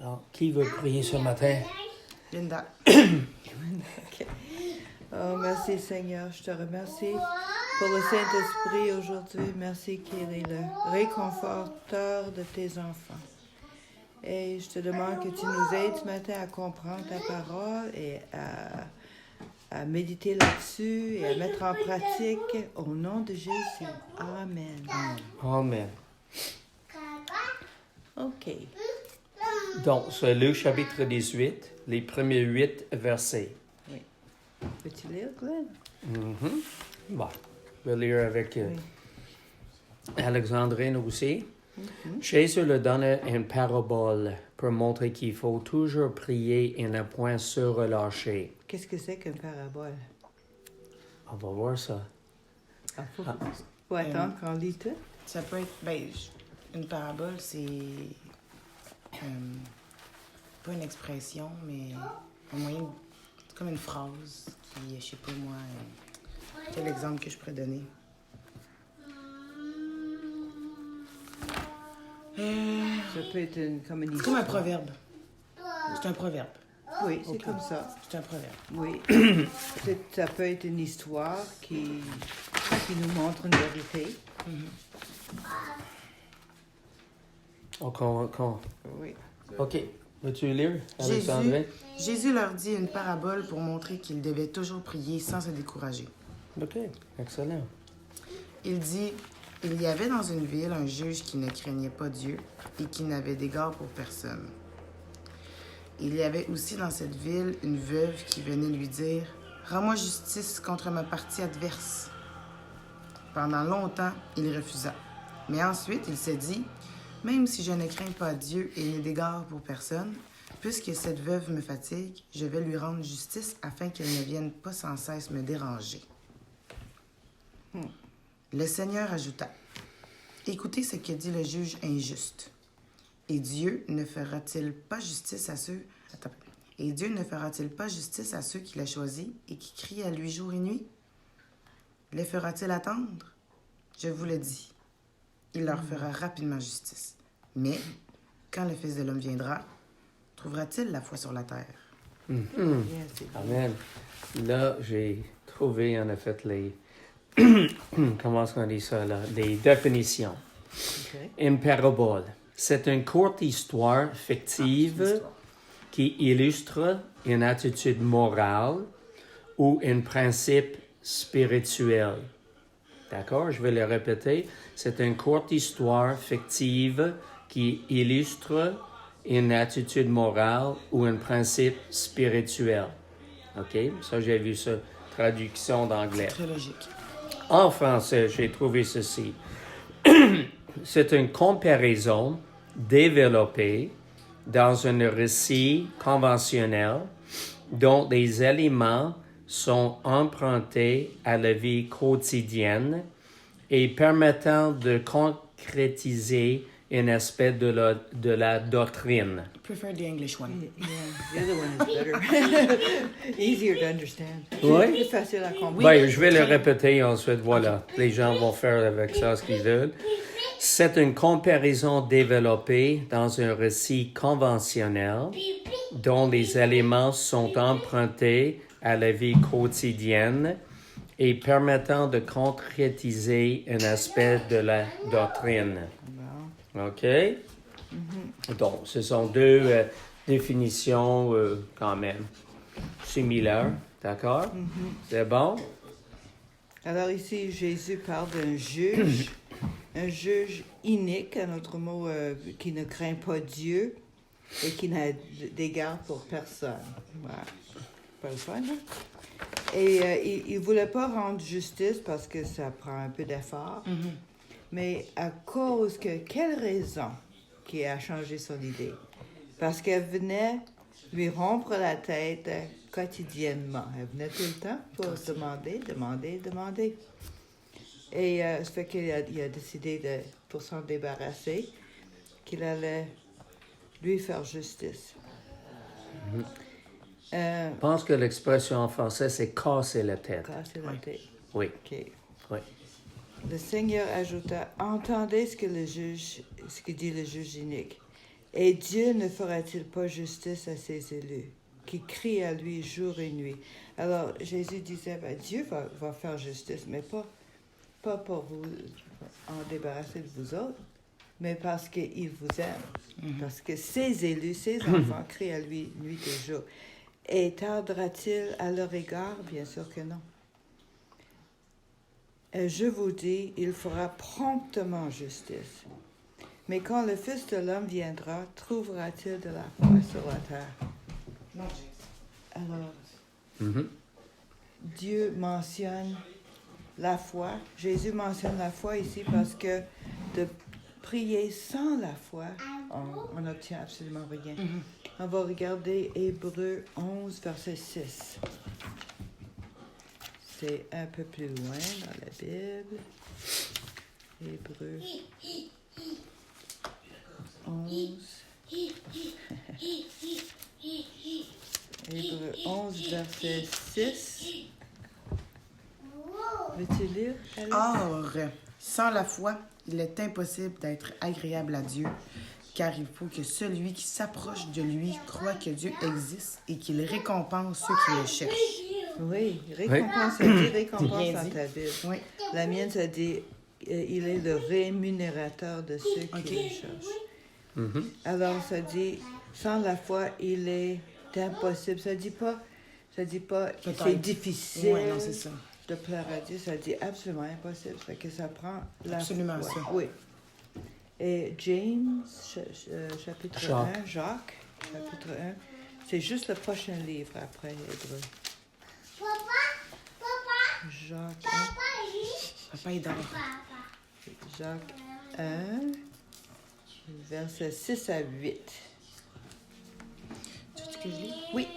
Alors, qui veut prier ce matin? Linda. Okay. Oh, merci Seigneur, je te remercie pour le Saint-Esprit aujourd'hui. Merci qu'il est le réconforteur de tes enfants. Et je te demande que tu nous aides ce matin à comprendre ta parole et à méditer là-dessus et à mettre en pratique au nom de Jésus. Amen. Amen. OK. Donc, c'est Luc chapitre 18, les premiers 8 versets. Oui. Peux-tu lire, Glenn? Bon, je vais lire avec Oui. Alexandrine aussi. Jésus leur donne une parabole pour montrer qu'il faut toujours prier et ne point se relâcher. Qu'est-ce que c'est qu'une parabole? On va voir ça. Faut attendre qu'on lit tout? Ça peut être. Une parabole, c'est. Pas une expression, mais un moyen. C'est comme une phrase qui, je sais pas moi. Quel exemple que je pourrais donner? Ça peut être comme une C'est histoire. comme un proverbe. C'est un proverbe. Oui, c'est Ok. comme ça. C'est un proverbe. Oui. Ça peut être une histoire qui nous montre une vérité. Oui. OK. Veux-tu lire, Alexandrine? Jésus leur dit une parabole pour montrer qu'ils devaient toujours prier sans se décourager. OK. Excellent. Il dit, il y avait dans une ville un juge qui ne craignait pas Dieu et qui n'avait d'égard pour personne. Il y avait aussi dans cette ville une veuve qui venait lui dire, « Rends-moi justice contre ma partie adverse. » Pendant longtemps, il refusa. Mais ensuite, il se dit, « Même si je ne crains pas Dieu et n'ai d'égard pour personne, puisque cette veuve me fatigue, je vais lui rendre justice afin qu'elle ne vienne pas sans cesse me déranger. » Le Seigneur ajouta, « Écoutez ce que dit le juge injuste. Et Dieu ne fera-t-il pas justice à ceux... Et Dieu ne fera-t-il pas justice à ceux qu'il a choisis et qui crient à lui jour et nuit? Les fera-t-il attendre? Je vous le dis, il leur fera rapidement justice. Mais, quand le Fils de l'homme viendra, trouvera-t-il la foi sur la terre? Amen. Là, j'ai trouvé en effet les... Comment est-ce qu'on dit ça, là? Les définitions. Okay. Une parabole. C'est une courte histoire fictive qui illustre une attitude morale ou un principe spirituel. D'accord? Je vais le répéter. C'est une courte histoire fictive qui illustre une attitude morale ou un principe spirituel. OK? Ça, j'ai vu ça, traduction d'anglais. Très logique. En français, j'ai trouvé ceci. C'est une comparaison développée dans un récit conventionnel dont les éléments sont empruntés à la vie quotidienne et permettant de concrétiser un aspect de la doctrine. I prefer the English one. Yeah, the other one is better. Easier to understand. Oui. Plus facile à comprendre. Ben, je vais le répéter ensuite, voilà. Les gens vont faire avec ça ce qu'ils veulent. C'est une comparaison développée dans un récit conventionnel dont les éléments sont empruntés à la vie quotidienne et permettant de concrétiser un aspect de la doctrine. OK? Donc, ce sont deux définitions quand même similaires. D'accord? C'est bon? Alors ici, Jésus parle d'un juge, un juge inique, un autre mot qui ne craint pas Dieu et qui n'a d'égard pour personne. Voilà. Pas le fun, hein? Et il ne voulait pas rendre justice parce que ça prend un peu d'effort, mais à cause que, quelle raison qui a changé son idée? Parce qu'elle venait lui rompre la tête quotidiennement. Elle venait tout le temps pour demander. Et ça fait qu'il a décidé, pour s'en débarrasser, qu'il allait lui faire justice. Je pense que l'expression en français, c'est « casser la tête Casser la tête. ». Oui. OK. Oui. Le Seigneur ajouta, entendez ce que dit le juge inique. Et Dieu ne fera-t-il pas justice à ses élus, qui crient à lui jour et nuit? Alors, Jésus disait, Dieu va faire justice, mais pas pour vous en débarrasser de vous autres, mais parce qu'il vous aime. Parce que ses élus, ses enfants crient à lui nuit et jour. Et tardera-t-il à leur égard? Bien sûr que non. Je vous dis, il fera promptement justice. Mais quand le Fils de l'homme viendra, trouvera-t-il de la foi sur la terre? Non, Alors, Dieu mentionne la foi. Jésus mentionne la foi ici parce que de prier sans la foi, on n'obtient absolument rien. On va regarder Hébreux 11, verset 6. C'est un peu plus loin dans la Bible. Hébreux 11. Hébreux 11, verset 6. Veux-tu lire, Alex? Or, sans la foi, il est impossible d'être agréable à Dieu, car il faut que celui qui s'approche de lui croit que Dieu existe et qu'il récompense ceux qui le cherchent. Oui, récompense, ça dit récompense Bien dans dit. ta Bible. Oui. La mienne, ça dit il est le rémunérateur de ceux qui le cherchent. Alors, ça dit, sans la foi, il est impossible. Ça dit pas que c'est Peut-être. difficile Oui, non, c'est ça. de plaire à Dieu. Ça dit absolument impossible. Ça fait que ça prend la Absolument foi. ça. Oui. Et James, chapitre Jacques. 1, Jacques, chapitre 1, c'est juste le prochain livre après Hébreux. Jacques 1. Papa est dort. Jacques 1, versets 6 à 8. Tu veux que je lis? Oui.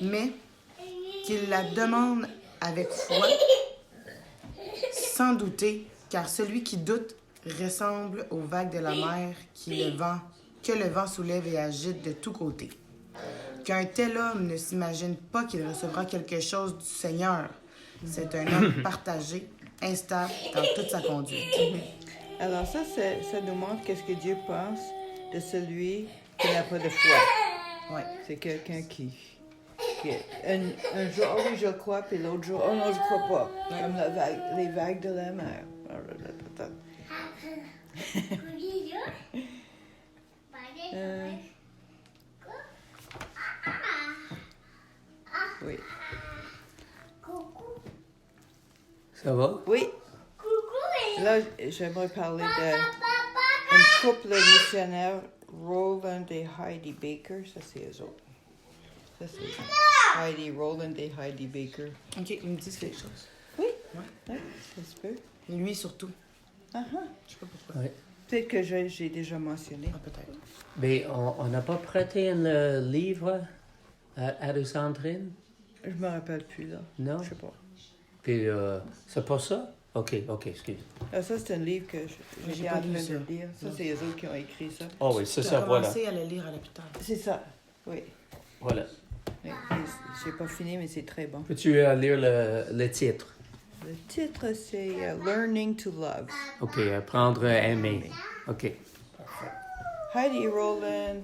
Mais qu'il la demande avec foi, sans douter, car celui qui doute ressemble aux vagues de la mer que le vent soulève et agite de tous côtés. Qu'un tel homme ne s'imagine pas qu'il recevra quelque chose du Seigneur. C'est un homme partagé, instable dans toute sa conduite. Alors ça nous montre qu'est-ce que Dieu pense de celui qui n'a pas de foi. Ouais. C'est quelqu'un qui un jour, oh oui, je crois, puis l'autre jour, oh non, je crois pas. Comme les vagues de la mer. Oui. Ça va? Oui. Là, j'aimerais parler d'un couple missionnaire, Roland et Heidi Baker. Ça, c'est eux autres. Ça, c'est Heidi, Roland et Heidi Baker. OK, il me dit quelque chose. Oui. Ouais. Ouais, ça se peut. Lui surtout. Ah ah. Je sais pas pourquoi. Ouais. Peut-être que j'ai déjà mentionné. Ah, peut-être. Mais on n'a pas prêté un livre à Alexandrine? Je me rappelle plus, là. Non? Je sais pas. Puis, c'est pas ça? OK, excuse. Ah, ça, c'est un livre que J'ai j'étais pas en train lu ça. de lire. Ça, c'est eux autres qui ont écrit ça. Oh oui, c'est Tu ça, as voilà. commencé à le lire à l'hôpital. C'est ça, oui. Voilà. Oui. J'ai pas fini, mais c'est très bon. Peux-tu lire le titre? Le titre, c'est Learning to Love. OK, apprendre à aimer. OK. Heidi Roland,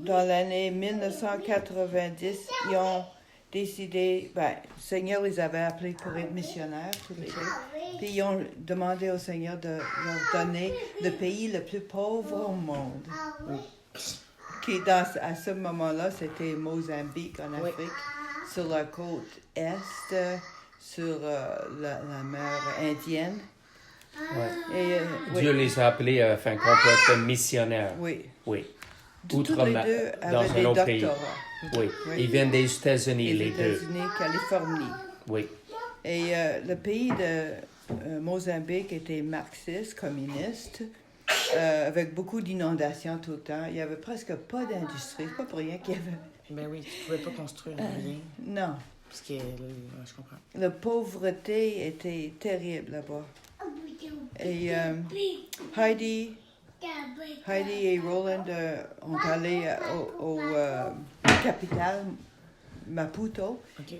dans l'année 1990, ils ont décidé, le Seigneur les avait appelés pour être missionnaires, tous les deux. Puis ils ont demandé au Seigneur de leur donner le pays le plus pauvre au monde. Qui, à ce moment-là, c'était Mozambique en Afrique, sur la côte est, sur la mer Indienne. Ouais. Et, Dieu les a appelés à fin complète missionnaires. oui. Oui. Tous les deux dans avaient des un autre pays. doctorats. Oui. Oui. Ils viennent des États-Unis, les deux. États-Unis, Californie. Oui. Et le pays de Mozambique était marxiste, communiste, avec beaucoup d'inondations tout le temps. Il n'y avait presque pas d'industrie. C'est pas pour rien qu'il y avait... Ben oui, tu pouvais pas construire rien. Non. Parce que, je comprends. La pauvreté était terrible là-bas. Et Heidi et Roland ont allé au capitale, Maputo, OK.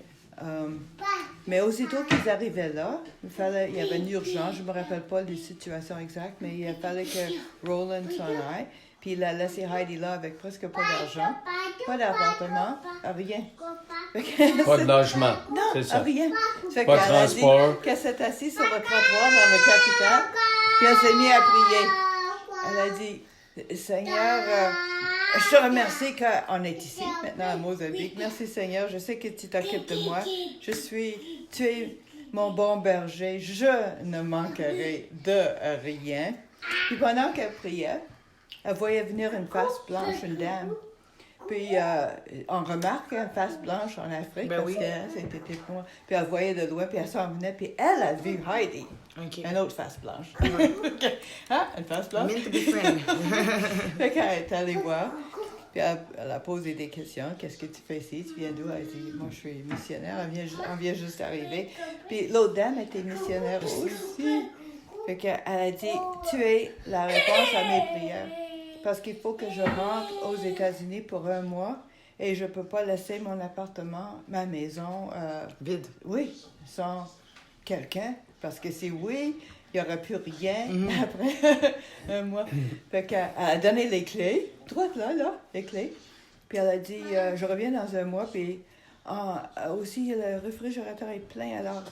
Mais aussitôt qu'ils arrivaient là, il y avait une urgence, je ne me rappelle pas les situations exactes, mais il fallait que Roland s'en aille. Puis il a laissé Heidi là avec presque pas d'argent, pas d'appartement, rien. Pas de logement, Non, c'est ça. rien. Fait Pas de qu'elle a transport. dit qu'elle s'est assise sur le trottoir dans le capital, puis elle s'est mise à prier. Elle a dit, Seigneur, je te remercie qu'on est ici, maintenant à Mozambique. Merci Seigneur, je sais que tu t'occupes de moi. Tu es mon bon berger, je ne manquerai de rien. Puis pendant qu'elle priait, elle voyait venir une face blanche, une dame. Puis on remarque une face blanche en Afrique, Ben parce oui. que c'était noir. Puis elle voyait de loin, puis elle s'en venait, puis elle a vu Heidi. OK. Une autre face blanche. Hein? Une face blanche? Meant to be friend. Fait qu'elle est allée voir, puis elle a posé des questions. Qu'est-ce que tu fais ici? Tu viens d'où? Elle dit, moi je suis missionnaire, on vient juste d'arriver. Puis l'autre dame était missionnaire aussi. Fait qu'elle a dit, tu es la réponse à mes prières. Parce qu'il faut que je rentre aux États-Unis pour 1 mois et je ne peux pas laisser mon appartement, ma maison, Vide. oui, sans quelqu'un. Parce que si oui, il n'y aura plus rien après 1 mois. Fait qu'elle a donné les clés, droite là, les clés. Puis elle a dit, je reviens dans 1 mois, puis aussi le réfrigérateur est plein, alors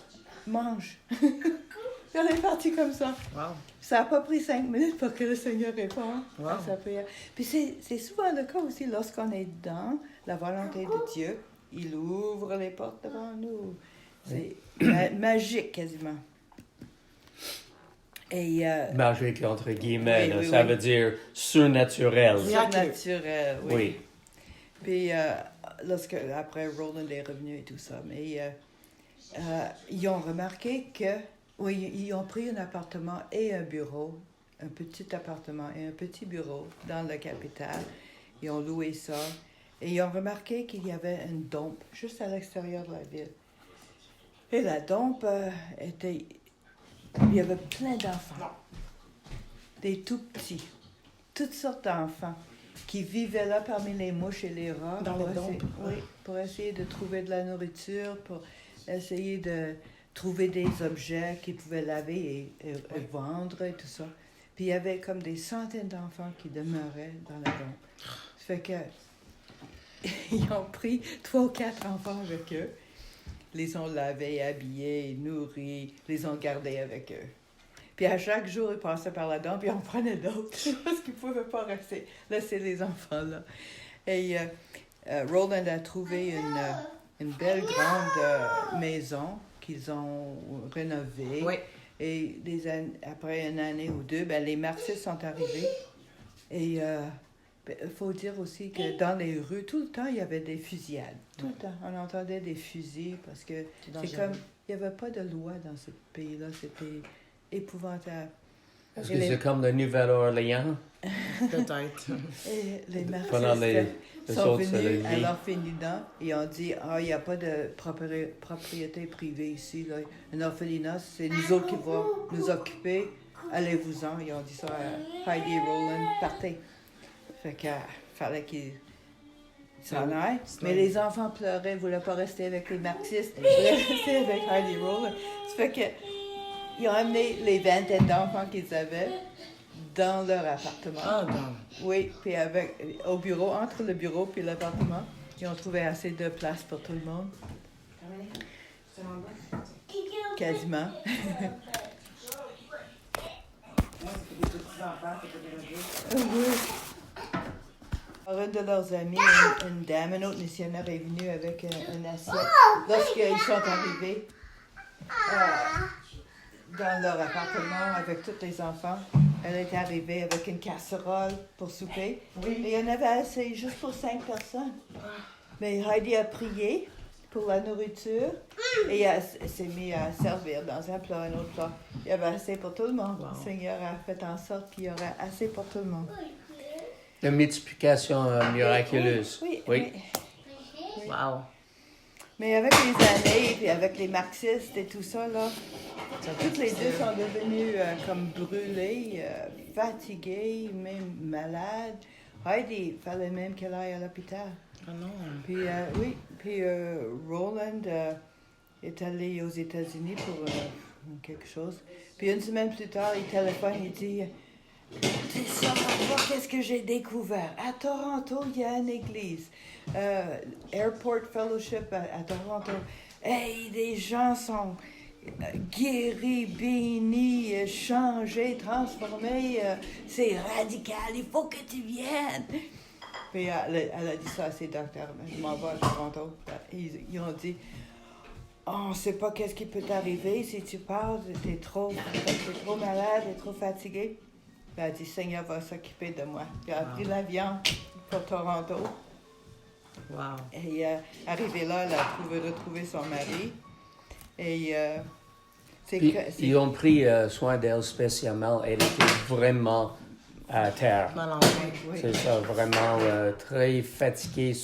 mange. Puis elle est partie comme ça. Wow. Ça n'a pas pris 5 minutes pour que le Seigneur réponde Wow. à sa prière. Puis c'est souvent le cas aussi lorsqu'on est dans la volonté de Dieu. Il ouvre les portes devant nous. C'est magique quasiment. Et Magique, entre guillemets, Oui, là, oui, ça oui. veut dire surnaturel. surnaturel, oui. Oui. Puis après Roland est revenu et tout ça, mais ils ont remarqué que, oui, ils ont pris un appartement et un bureau, un petit appartement et un petit bureau dans la capitale. Ils ont loué ça et ils ont remarqué qu'il y avait une dompe juste à l'extérieur de la ville. Et la dompe était, il y avait plein d'enfants, des tout petits, toutes sortes d'enfants qui vivaient là parmi les mouches et les rats. Dans pour la dompe. Oui, pour essayer de trouver de la nourriture, pour essayer de trouver des objets qu'ils pouvaient laver et vendre et tout ça. Puis il y avait comme des centaines d'enfants qui demeuraient dans la dompe. Ça fait que ils ont pris 3 ou 4 enfants avec eux, les ont lavés, habillés, nourris, les ont gardés avec eux. Puis à chaque jour, ils passaient par la dompe, puis on prenait d'autres, parce qu'ils ne pouvaient pas laisser les enfants là. Et Roland a trouvé une belle grande maison qu'ils ont rénovée. Oui. Et après 1 année ou 2, les marxistes sont arrivés. Et il faut dire aussi que dans les rues, tout le temps, il y avait des fusillades. Tout le temps, on entendait des fusils parce que c'est comme, il n'y avait pas de loi dans ce pays-là. C'était épouvantable. Est-ce que c'est comme le Nouvelle-Orléans? Peut-être. Et les Pendant marxistes les sont autres, c'est venus la à vie. l'orphelinat et ont dit il n'y a pas de propriété privée ici. Là. Un orphelinat, c'est nous autres qui vont nous occuper. Allez-vous-en. Ils ont dit ça à Heidi et Roland. Partez. Fait qu'il fallait qu'ils s'en aillent. Mais les enfants pleuraient, ne voulaient pas rester avec les marxistes. Ils voulaient rester avec Heidi et Roland. Ça fait que ils ont amené les vingtaines d'enfants qu'ils avaient dans leur appartement. Ah, non. Oui, puis au bureau, entre le bureau et l'appartement, ils ont trouvé assez de place pour tout le monde. Quasiment. Oui. Alors, une de leurs amies, une dame, une autre missionnaire est venue avec une assiette. Lorsqu'ils sont arrivés dans leur appartement avec tous les enfants, elle est arrivée avec une casserole pour souper. Oui. Et il y en avait assez, juste pour 5 personnes. Mais Heidi a prié pour la nourriture et elle s'est mise à servir dans un plat, un autre plat. Il y avait assez pour tout le monde. Wow. Le Seigneur a fait en sorte qu'il y aurait assez pour tout le monde. La multiplication miraculeuse. Oui. Wow. Mais avec les années, puis avec les marxistes et tout ça, là, toutes les deux sont devenues comme brûlées, fatiguées, même malades. Heidi, il fallait même qu'elle aille à l'hôpital. Ah non. Puis, oui, puis Roland, est allé aux États-Unis pour quelque chose. Puis une semaine plus tard, il téléphone, il dit tu sauras pas qu'est-ce que j'ai découvert. À Toronto, il y a une église. Airport Fellowship à Toronto. Hey, les gens sont guéris, bénis, changés, transformés. C'est radical, il faut que tu viennes. Puis elle a dit ça à ses docteurs. Je m'en vais à Toronto. Ils ont dit on ne sait pas qu'est-ce qui peut t'arriver si tu pars, t'es trop malade, t'es trop fatigué. Puis elle a dit, Seigneur va s'occuper de moi. Puis elle a pris l'avion pour Toronto. Wow. Et arrivée là, elle a retrouvé son mari. Et ils ont pris soin d'elle spécialement. Elle était vraiment à terre. Oui. C'est ça, vraiment très fatiguée,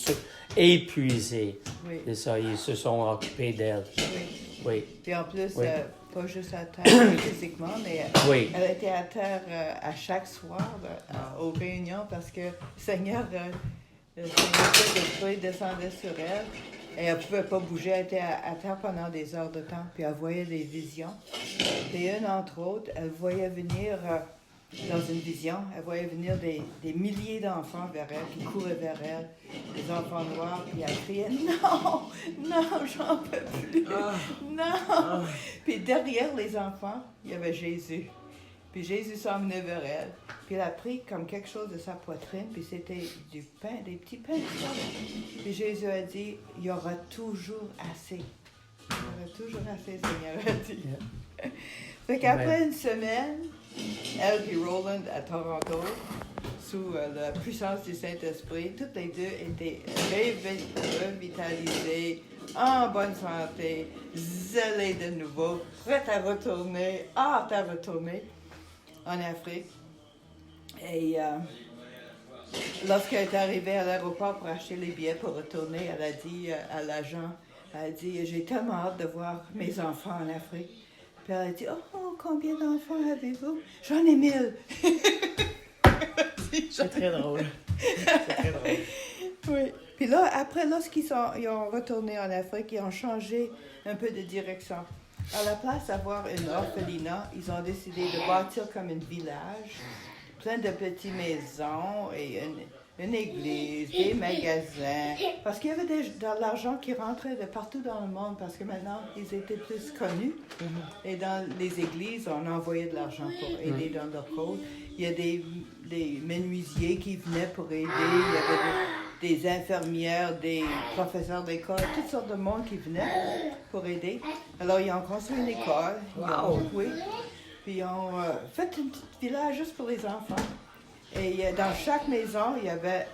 épuisée. Oui. C'est ça, ils se sont occupés d'elle. Oui. Puis en plus, Oui. pas juste à terre physiquement, mais Oui. elle était à terre à chaque soir aux réunions parce que le Seigneur, le Saint-Esprit descendait sur elle et elle ne pouvait pas bouger. Elle était à terre pendant des heures de temps, puis elle voyait des visions. Et une, entre autres, elle voyait venir, dans une vision, elle voyait venir des milliers d'enfants vers elle, qui couraient vers elle, des enfants noirs, puis elle criait « Non! Non, j'en peux plus! Non! » Puis derrière les enfants, il y avait Jésus. Puis Jésus s'en venait vers elle. Puis elle a pris comme quelque chose de sa poitrine, puis c'était du pain, des petits pains de sel. Puis Jésus a dit « Il y aura toujours assez. » Il y aura toujours assez, Seigneur a dit. Fait qu'après une semaine, elle et Roland à Toronto, sous la puissance du Saint-Esprit, toutes les deux étaient revitalisées, en bonne santé, zélées de nouveau, prêtes à retourner, hâte à retourner en Afrique. Et lorsqu'elle est arrivée à l'aéroport pour acheter les billets pour retourner, elle a dit à l'agent, elle a dit « J'ai tellement hâte de voir mes enfants en Afrique. » Puis elle a dit, oh, combien d'enfants avez-vous? J'en ai 1000. C'est très drôle. C'est très drôle. Oui. Puis là, après, lorsqu'ils ils ont retourné en Afrique, ils ont changé un peu de direction. À la place d'avoir une orphelinat, ils ont décidé de bâtir comme un village, plein de petites maisons et une église, des magasins, parce qu'il y avait de l'argent qui rentrait de partout dans le monde, parce que maintenant, ils étaient plus connus. Et dans les églises, on envoyait de l'argent pour aider dans leur cause. Il y a des menuisiers qui venaient pour aider, il y avait des infirmières, des professeurs d'école, toutes sortes de monde qui venaient pour aider. Alors, ils ont construit une école, oui, puis ils ont fait un petit village juste pour les enfants. Et dans chaque maison, il y avait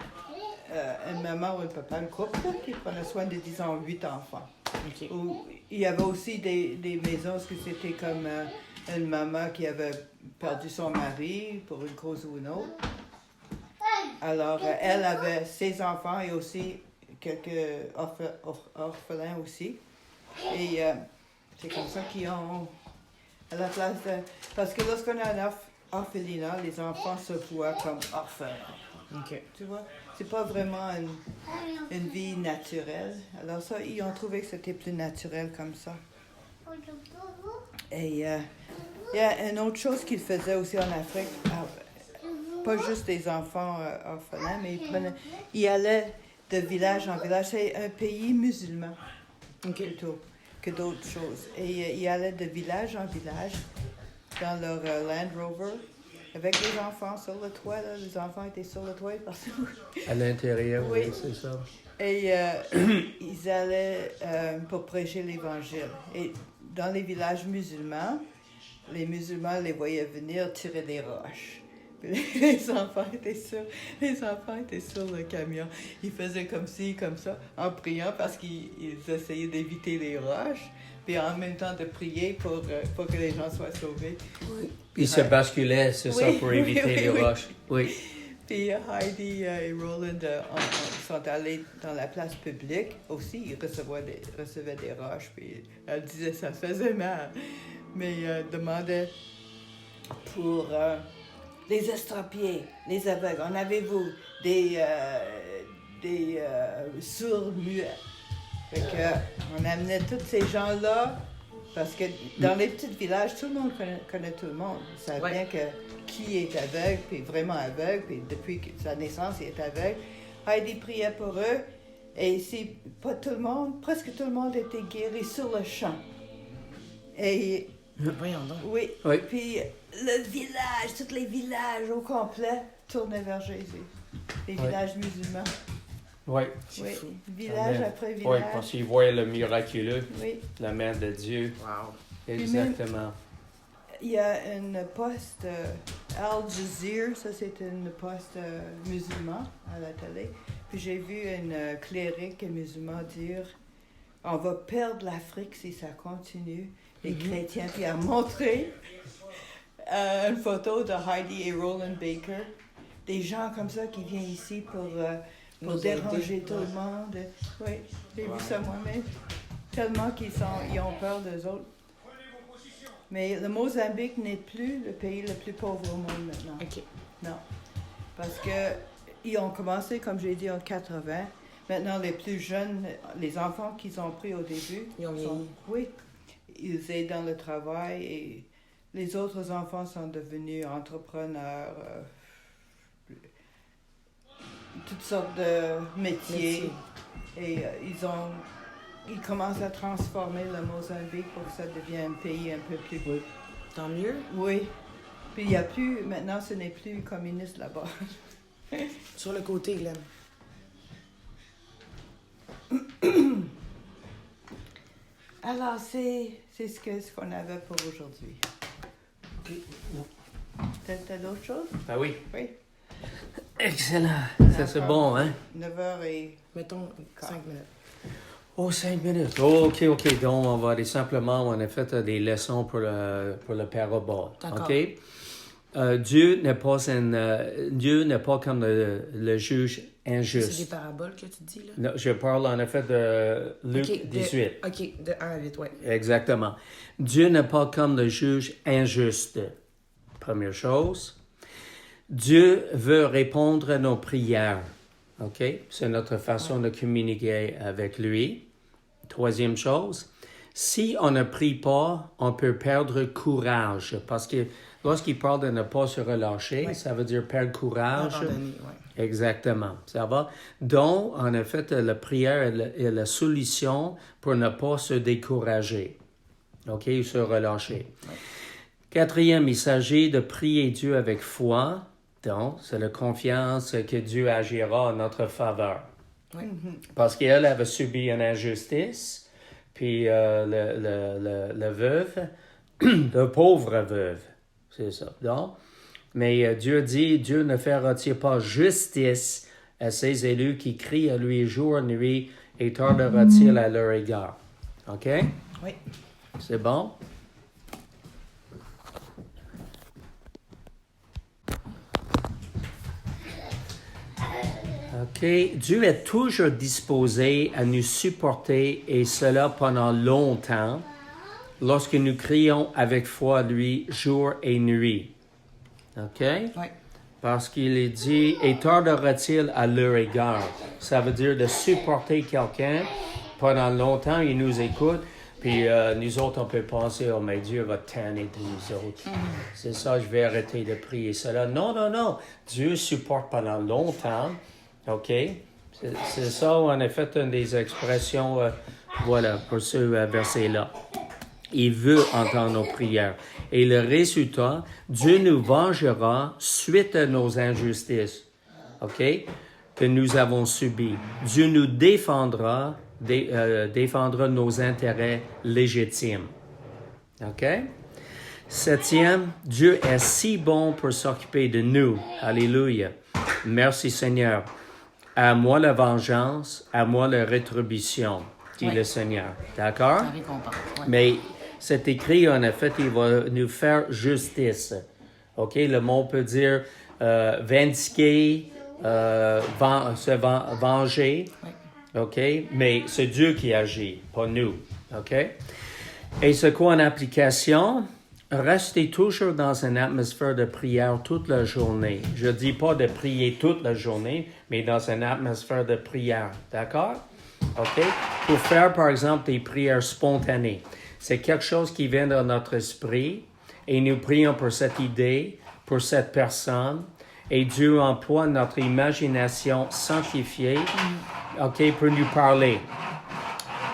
une maman ou un papa, un couple qui prenait soin de, disons, 8 enfants. Okay. Ou, il y avait aussi des maisons où c'était comme une maman qui avait perdu son mari pour une cause ou une autre. Alors, elle avait ses enfants et aussi quelques orphelins aussi. Et c'est comme ça qu'ils ont, à la place de... Parce que lorsqu'on a un orphelinat, les enfants se voient comme orphelins. Okay. Tu vois? C'est pas vraiment une vie naturelle. Alors ça, ils ont trouvé que c'était plus naturel comme ça. Et il y a une autre chose qu'ils faisaient aussi en Afrique, pas juste des enfants orphelins, mais ils allaient de village en village. C'est un pays musulman, plutôt, que d'autres choses. Et ils allaient de village en village dans leur Land Rover, avec les enfants sur le toit. Là. Les enfants étaient sur le toit partout. À l'intérieur, oui, Oui. c'est ça. Et ils allaient pour prêcher l'Évangile. Et dans les villages musulmans, les musulmans les voyaient venir tirer des roches. Puis les enfants étaient sur le camion. Ils faisaient comme ci, comme ça, en priant parce qu'ils essayaient d'éviter les roches. Puis en même temps de prier pour que les gens soient sauvés. Ils se basculaient, c'est ça, pour éviter les roches. Oui. Puis Heidi et Roland sont allés dans la place publique aussi. Ils recevaient des roches. Puis elle disait ça faisait mal. Mais demandait pour les estropiés, les aveugles. En avez-vous des sourds muets? Fait que, on amenait tous ces gens-là, parce que dans les petits villages, tout le monde connaît tout le monde. Ils savent bien qui est aveugle, puis vraiment aveugle, puis depuis sa naissance, il est aveugle. Heidi priait pour eux, et c'est pas tout le monde, presque tout le monde était guéri sur le champ. Et Voyons donc. oui. Oui. Puis le village, tous les villages au complet tournaient vers Jésus. Les villages musulmans. Oui. Oui. fou. Village Amen. après Oui, village. parce qu'ils voient le miraculeux, Oui. la main de Dieu. Wow. Exactement. Il y a une poste Al Jazeera, ça c'est une poste musulman à la télé. Puis j'ai vu une cléric musulman dire on va perdre l'Afrique si ça continue. Les chrétiens, puis a montré une photo de Heidi et Roland Baker. Des gens comme ça qui viennent ici pour Nous déranger aider. tout le monde. Oui, j'ai vu ça moi-même. Tellement ils ont peur d'eux autres. Mais le Mozambique n'est plus le pays le plus pauvre au monde maintenant. OK. Non. Parce que ils ont commencé, comme j'ai dit, en 80. Maintenant, les plus jeunes, les enfants qu'ils ont pris au début, Ils ont vieilli. oui, ils aident dans le travail et les autres enfants sont devenus entrepreneurs, toutes sortes de métiers. Et ils commencent à transformer le Mozambique pour que ça devienne un pays un peu plus beau. Tant mieux. Oui. Puis il y a plus, maintenant ce n'est plus communiste là-bas. Sur le côté, Glenn. Alors c'est ce qu'on avait pour aujourd'hui. T'as d'autres choses? Ah oui. Oui. Excellent. Ça, c'est bon, hein? 9h et... Mettons 5 minutes. Oh, 5 minutes. Oh, OK. Donc, on va aller simplement, on a fait des leçons pour le parabole. D'accord. OK? Dieu n'est pas comme le juge injuste. C'est des paraboles que tu dis, là? Non, je parle en effet de Luc OK, 18. OK, de 1 à 8, oui. Exactement. Dieu n'est pas comme le juge injuste. Première chose. Dieu veut répondre à nos prières. OK? C'est notre façon de communiquer avec lui. Troisième chose. Si on ne prie pas, on peut perdre courage. Parce que lorsqu'il parle de ne pas se relâcher, ça veut dire perdre courage. Abandonné, oui. Exactement. Ça va? Donc, en effet, la prière est la solution pour ne pas se décourager. OK? Ou se relâcher. Ouais. Quatrième, il s'agit de prier Dieu avec foi. Donc, c'est la confiance que Dieu agira en notre faveur. Oui. Parce qu'elle avait subi une injustice, puis le veuve, le pauvre veuve, c'est ça. Donc, mais Dieu dit, Dieu ne fera-t-il pas justice à ses élus qui crient à lui jour et nuit et tardera-t-il à leur égard? OK? Oui. C'est bon? OK. Dieu est toujours disposé à nous supporter et cela pendant longtemps lorsque nous crions avec foi à lui jour et nuit. OK? Oui. Parce qu'il est dit, et tardera-t-il à leur égard? Ça veut dire de supporter quelqu'un pendant longtemps, il nous écoute, puis nous autres, on peut penser, oh, mais Dieu va tanner de nous autres. C'est ça, je vais arrêter de prier cela. Non. Dieu supporte pendant longtemps. OK? C'est ça, en effet, une des expressions, voilà, pour ce verset-là. Il veut entendre nos prières. Et le résultat, Dieu nous vengera suite à nos injustices, OK, que nous avons subies. Dieu nous défendra nos intérêts légitimes. OK? Septième, Dieu est si bon pour s'occuper de nous. Alléluia. Merci Seigneur. À moi la vengeance, à moi la rétribution, dit le Seigneur. D'accord? La récompense, oui. Mais c'est écrit, en effet, il va nous faire justice. OK? Le mot peut dire vindiquer, se venger. Oui. OK? Mais c'est Dieu qui agit, pas nous. OK? Et c'est quoi en application? Restez toujours dans une atmosphère de prière toute la journée. Je ne dis pas de prier toute la journée, mais dans une atmosphère de prière. D'accord? OK? Pour faire, par exemple, des prières spontanées. C'est quelque chose qui vient dans notre esprit et nous prions pour cette idée, pour cette personne. Et Dieu emploie notre imagination sanctifiée, OK, pour nous parler.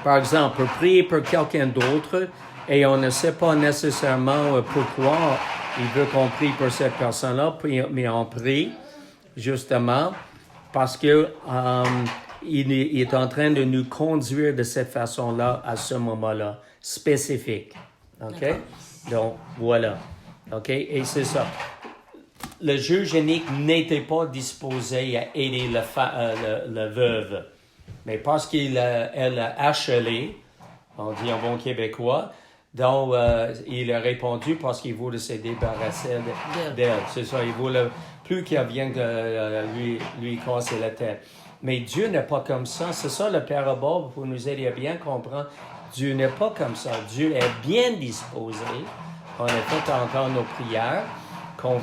Par exemple, pour prier pour quelqu'un d'autre et on ne sait pas nécessairement pourquoi il veut qu'on prie pour cette personne-là, mais on prie justement parce que il est en train de nous conduire de cette façon-là à ce moment-là, spécifique. OK? D'accord. Donc, voilà. OK? Et c'est ça. Le juge unique n'était pas disposé à aider la veuve. Mais parce qu'elle a achelé, on dit en bon québécois, donc il a répondu parce qu'il voulait se débarrasser d'elle. C'est ça, il voulait plus qu'elle vienne lui casser la tête. Mais Dieu n'est pas comme ça. C'est ça le parabole pour nous aider à bien comprendre. Dieu n'est pas comme ça. Dieu est bien disposé. On a fait encore nos prières. Qu'on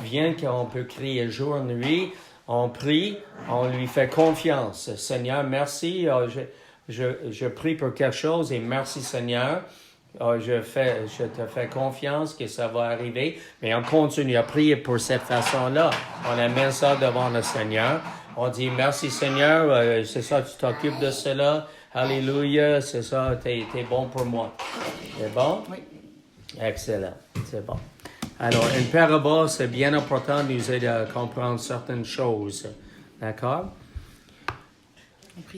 peut crier jour et nuit. On prie, on lui fait confiance. Seigneur, merci. Je prie pour quelque chose et merci Seigneur. Je te fais confiance que ça va arriver. Mais on continue à prier pour cette façon-là. On amène ça devant le Seigneur. On dit merci Seigneur, c'est ça, tu t'occupes de cela. Alléluia, c'est ça, t'es bon pour moi. C'est bon? Oui. Excellent, c'est bon. Alors, une parabole, c'est bien important de nous aider à comprendre certaines choses. D'accord?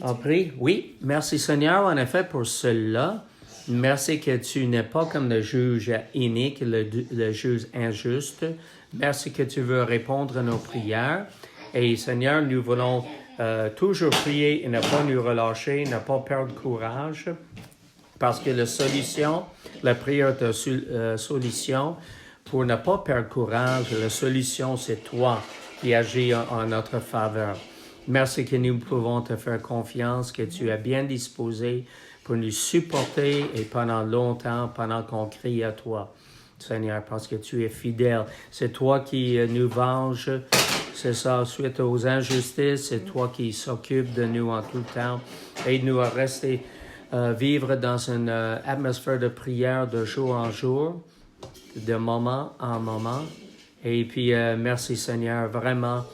On prie? Oui. Merci Seigneur, en effet, pour cela. Merci que tu n'es pas comme le juge inique, le juge injuste. Merci que tu veux répondre à nos prières. Et Seigneur, nous voulons toujours prier et ne pas nous relâcher, ne pas perdre courage. Parce que la prière est une solution. Pour ne pas perdre courage, la solution, c'est toi qui agis en notre faveur. Merci que nous pouvons te faire confiance, que tu es bien disposé pour nous supporter et pendant longtemps, pendant qu'on crie à toi, Seigneur, parce que tu es fidèle. C'est toi qui nous venges, c'est ça, suite aux injustices, c'est toi qui s'occupe de nous en tout temps. Aide-nous à rester, vivre dans une atmosphère de prière de jour en jour, de moment en moment. Et puis, merci Seigneur, vraiment,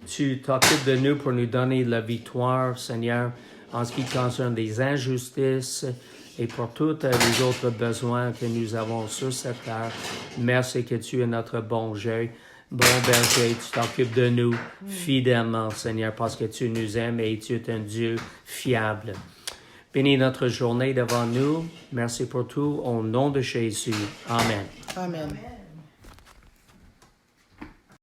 tu t'occupes de nous pour nous donner la victoire, Seigneur, en ce qui concerne les injustices et pour tous les autres besoins que nous avons sur cette terre. Merci que tu es notre bon berger, tu t'occupes de nous fidèlement, Seigneur, parce que tu nous aimes et tu es un Dieu fiable. Bénis notre journée devant nous. Merci pour tout. Au nom de Jésus. Amen. Amen.